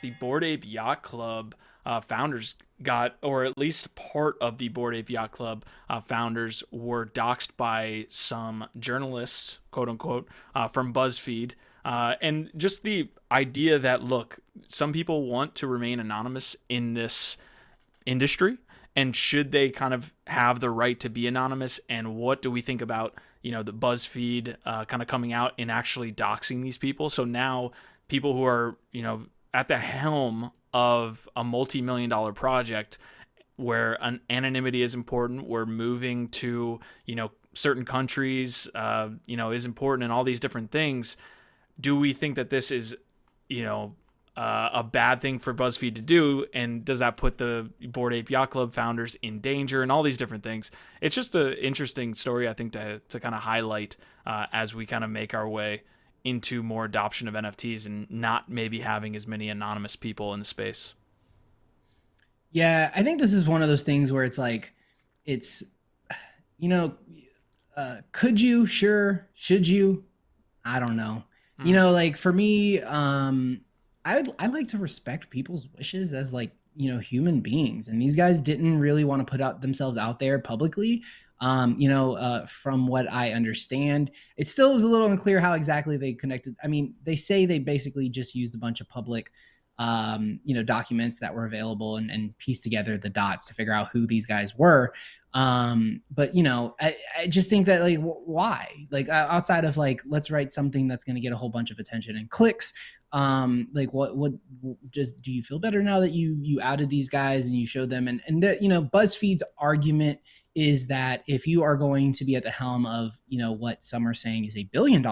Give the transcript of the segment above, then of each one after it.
the Bored Ape Yacht Club founders got, or at least part of the Bored Ape Yacht Club founders were doxxed by some journalists, quote unquote, from BuzzFeed. And just the idea that, look, some people want to remain anonymous in this industry, and should they kind of have the right to be anonymous? And what do we think about, the BuzzFeed kind of coming out and actually doxing these people? So now people who are, at the helm of a multi-million-dollar project where an anonymity is important, where moving to, certain countries, is important, and all these different things. Do we think that this is, a bad thing for BuzzFeed to do? And does that put the Bored Ape Yacht Club founders in danger, and all these different things? It's just an interesting story, I think, to kind of highlight as we kind of make our way into more adoption of NFTs and not maybe having as many anonymous people in the space. Yeah, I think this is one of those things where it's like, it's, could you? Sure. Should you? I don't know. Like for me, I like to respect people's wishes as like, human beings. And these guys didn't really want to put out themselves out there publicly. From what I understand, it still was a little unclear how exactly they connected. I mean, they say they basically just used a bunch of public, documents that were available and pieced together the dots to figure out who these guys were. But I just think that like, why? Like outside of like, let's write something that's going to get a whole bunch of attention and clicks. Like what just, do you feel better now that you outed these guys and you showed them? And BuzzFeed's argument is that if you are going to be at the helm of, what some are saying is $1 billion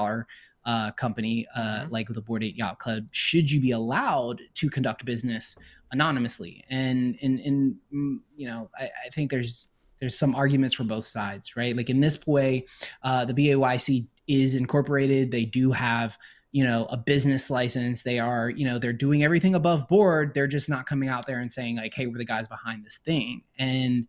company, like the Bored Ape Yacht Club, should you be allowed to conduct business anonymously? And I think there's some arguments for both sides, right? Like in this way, the BAYC is incorporated. They do have, a business license. They are, they're doing everything above board. They're just not coming out there and saying like, hey, we're the guys behind this thing. And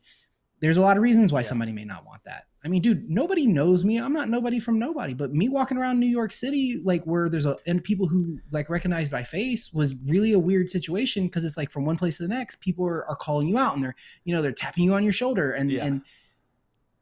there's a lot of reasons why somebody may not want that. I mean, dude, nobody knows me. I'm not nobody from nobody, but me walking around New York City, like where and people who like recognize my face, was really a weird situation. Cause it's like from one place to the next, people are calling you out and they're tapping you on your shoulder. And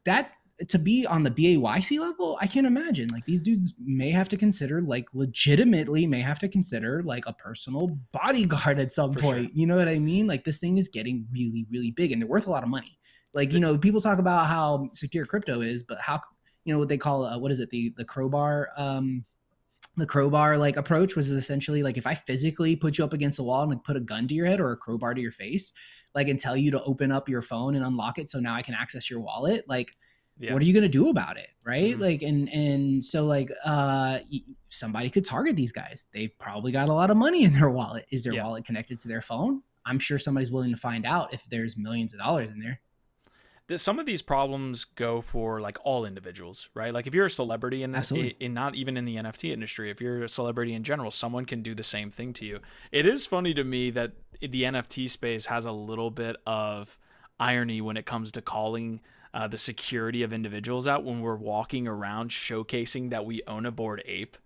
that, to be on the BAYC level, I can't imagine. Like these dudes may have to consider, like legitimately may have to consider like a personal bodyguard at some point. Sure. You know what I mean? Like this thing is getting really, really big and they're worth a lot of money. Like, people talk about how secure crypto is, but how, what they call, what is it? The crowbar, like approach was essentially like, if I physically put you up against a wall and like, put a gun to your head or a crowbar to your face, like, and tell you to open up your phone and unlock it. So now I can access your wallet. Like, what are you going to do about it? Right. Mm-hmm. Like, and so like, somebody could target these guys. They've probably got a lot of money in their wallet. Is their wallet connected to their phone? I'm sure somebody's willing to find out if there's millions of dollars in there. Some of these problems go for like all individuals, right? Like if you're a celebrity in not even in the NFT industry, if you're a celebrity in general, someone can do the same thing to you. It is funny to me that the NFT space has a little bit of irony when it comes to calling the security of individuals out when we're walking around showcasing that we own a Bored Ape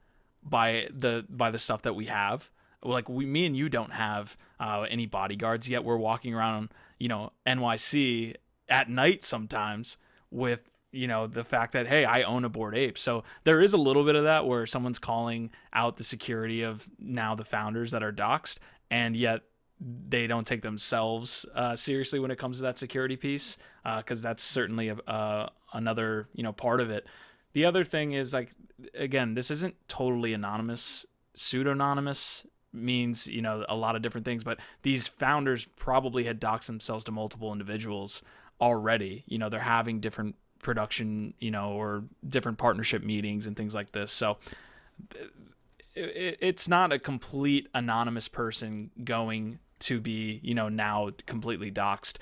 by the stuff that we have. Like me and you don't have any bodyguards yet. We're walking around, NYC at night sometimes with, the fact that, hey, I own a Bored Ape. So there is a little bit of that where someone's calling out the security of now the founders that are doxxed, and yet they don't take themselves seriously when it comes to that security piece, because that's certainly another, part of it. The other thing is, like, again, this isn't totally anonymous. Pseudonymous means, a lot of different things, but these founders probably had doxed themselves to multiple individuals already. They're having different production, or different partnership meetings and things like this. So it's not a complete anonymous person going to be, now completely doxxed.